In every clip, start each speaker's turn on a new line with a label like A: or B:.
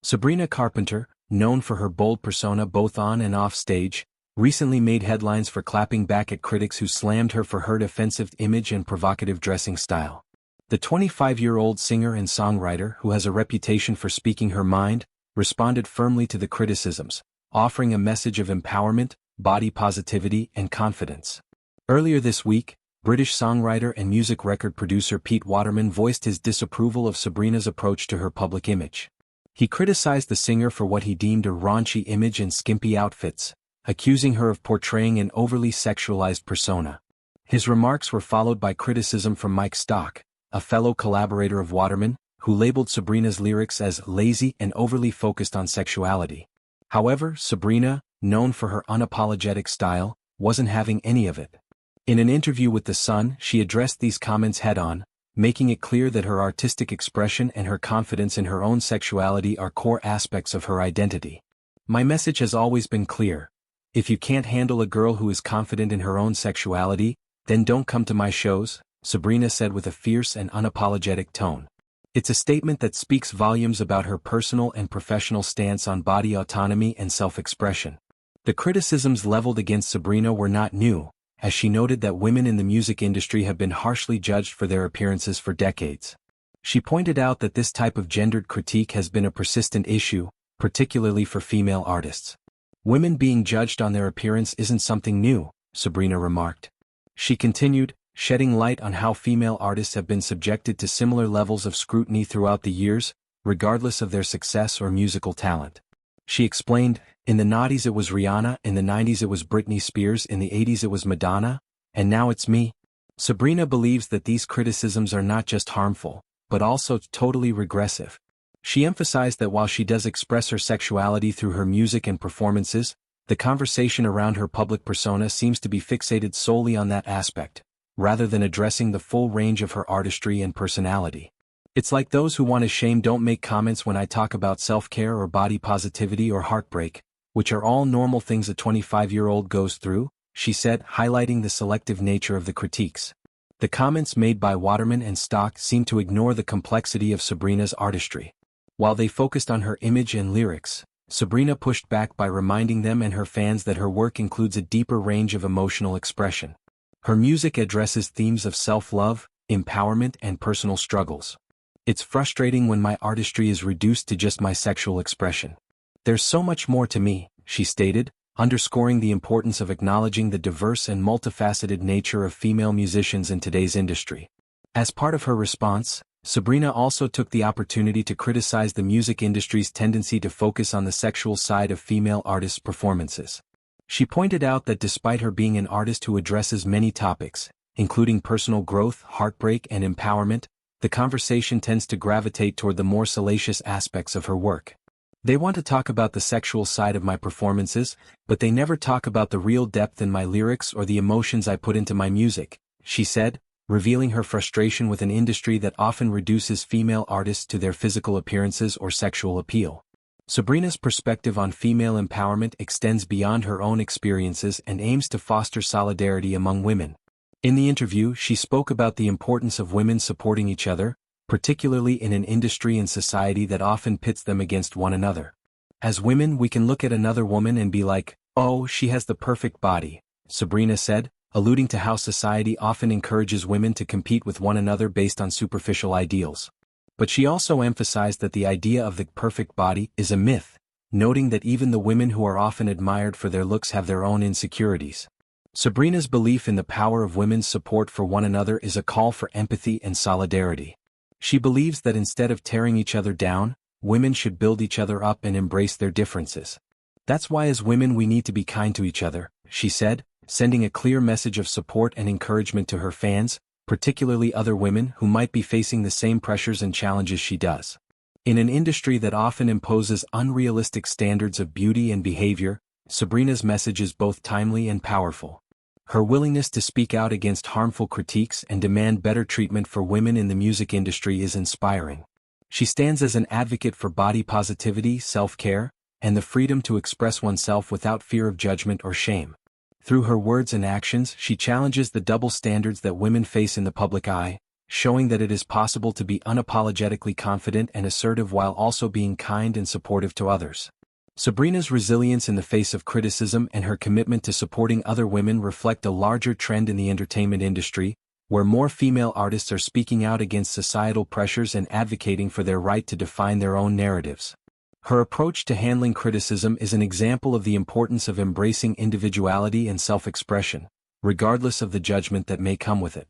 A: Sabrina Carpenter, known for her bold persona both on and off stage, recently made headlines for clapping back at critics who slammed her for her offensive image and provocative dressing style. The 25-year-old singer and songwriter, who has a reputation for speaking her mind, responded firmly to the criticisms, offering a message of empowerment, body positivity, and confidence. Earlier this week, British songwriter and music record producer Pete Waterman voiced his disapproval of Sabrina's approach to her public image. He criticized the singer for what he deemed a raunchy image and skimpy outfits, accusing her of portraying an overly sexualized persona. His remarks were followed by criticism from Mike Stock, a fellow collaborator of Waterman, who labeled Sabrina's lyrics as lazy and overly focused on sexuality. However, Sabrina, known for her unapologetic style, wasn't having any of it. In an interview with The Sun, she addressed these comments head-on, making it clear that her artistic expression and her confidence in her own sexuality are core aspects of her identity. "My message has always been clear. If you can't handle a girl who is confident in her own sexuality, then don't come to my shows," Sabrina said with a fierce and unapologetic tone. It's a statement that speaks volumes about her personal and professional stance on body autonomy and self-expression. The criticisms leveled against Sabrina were not new, as she noted that women in the music industry have been harshly judged for their appearances for decades. She pointed out that this type of gendered critique has been a persistent issue, particularly for female artists. "Women being judged on their appearance isn't something new," Sabrina remarked. She continued, shedding light on how female artists have been subjected to similar levels of scrutiny throughout the years, regardless of their success or musical talent. She explained, "In the '90s it was Rihanna, in the '90s it was Britney Spears, in the '80s it was Madonna, and now it's me." Sabrina believes that these criticisms are not just harmful, but also totally regressive. She emphasized that while she does express her sexuality through her music and performances, the conversation around her public persona seems to be fixated solely on that aspect, rather than addressing the full range of her artistry and personality. "It's like those who want to shame don't make comments when I talk about self-care or body positivity or heartbreak, which are all normal things a 25-year-old goes through," she said, highlighting the selective nature of the critiques. The comments made by Waterman and Stock seemed to ignore the complexity of Sabrina's artistry. While they focused on her image and lyrics, Sabrina pushed back by reminding them and her fans that her work includes a deeper range of emotional expression. Her music addresses themes of self-love, empowerment, and personal struggles. "It's frustrating when my artistry is reduced to just my sexual expression. There's so much more to me," she stated, underscoring the importance of acknowledging the diverse and multifaceted nature of female musicians in today's industry. As part of her response, Sabrina also took the opportunity to criticize the music industry's tendency to focus on the sexual side of female artists' performances. She pointed out that despite her being an artist who addresses many topics, including personal growth, heartbreak, and empowerment, the conversation tends to gravitate toward the more salacious aspects of her work. "They want to talk about the sexual side of my performances, but they never talk about the real depth in my lyrics or the emotions I put into my music," she said, revealing her frustration with an industry that often reduces female artists to their physical appearances or sexual appeal. Sabrina's perspective on female empowerment extends beyond her own experiences and aims to foster solidarity among women. In the interview, she spoke about the importance of women supporting each other, particularly in an industry and society that often pits them against one another. "As women, we can look at another woman and be like, 'Oh, she has the perfect body,'" Sabrina said, alluding to how society often encourages women to compete with one another based on superficial ideals. But she also emphasized that the idea of the perfect body is a myth, noting that even the women who are often admired for their looks have their own insecurities. Sabrina's belief in the power of women's support for one another is a call for empathy and solidarity. She believes that instead of tearing each other down, women should build each other up and embrace their differences. "That's why as women we need to be kind to each other," she said, sending a clear message of support and encouragement to her fans, particularly other women who might be facing the same pressures and challenges she does. In an industry that often imposes unrealistic standards of beauty and behavior, Sabrina's message is both timely and powerful. Her willingness to speak out against harmful critiques and demand better treatment for women in the music industry is inspiring. She stands as an advocate for body positivity, self-care, and the freedom to express oneself without fear of judgment or shame. Through her words and actions, she challenges the double standards that women face in the public eye, showing that it is possible to be unapologetically confident and assertive while also being kind and supportive to others. Sabrina's resilience in the face of criticism and her commitment to supporting other women reflect a larger trend in the entertainment industry, where more female artists are speaking out against societal pressures and advocating for their right to define their own narratives. Her approach to handling criticism is an example of the importance of embracing individuality and self-expression, regardless of the judgment that may come with it.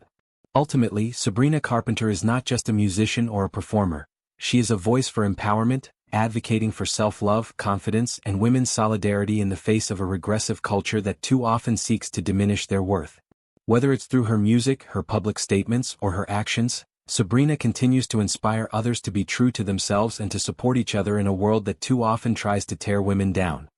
A: Ultimately, Sabrina Carpenter is not just a musician or a performer. She is a voice for empowerment, advocating for self-love, confidence, and women's solidarity in the face of a regressive culture that too often seeks to diminish their worth. Whether it's through her music, her public statements, or her actions, Sabrina continues to inspire others to be true to themselves and to support each other in a world that too often tries to tear women down.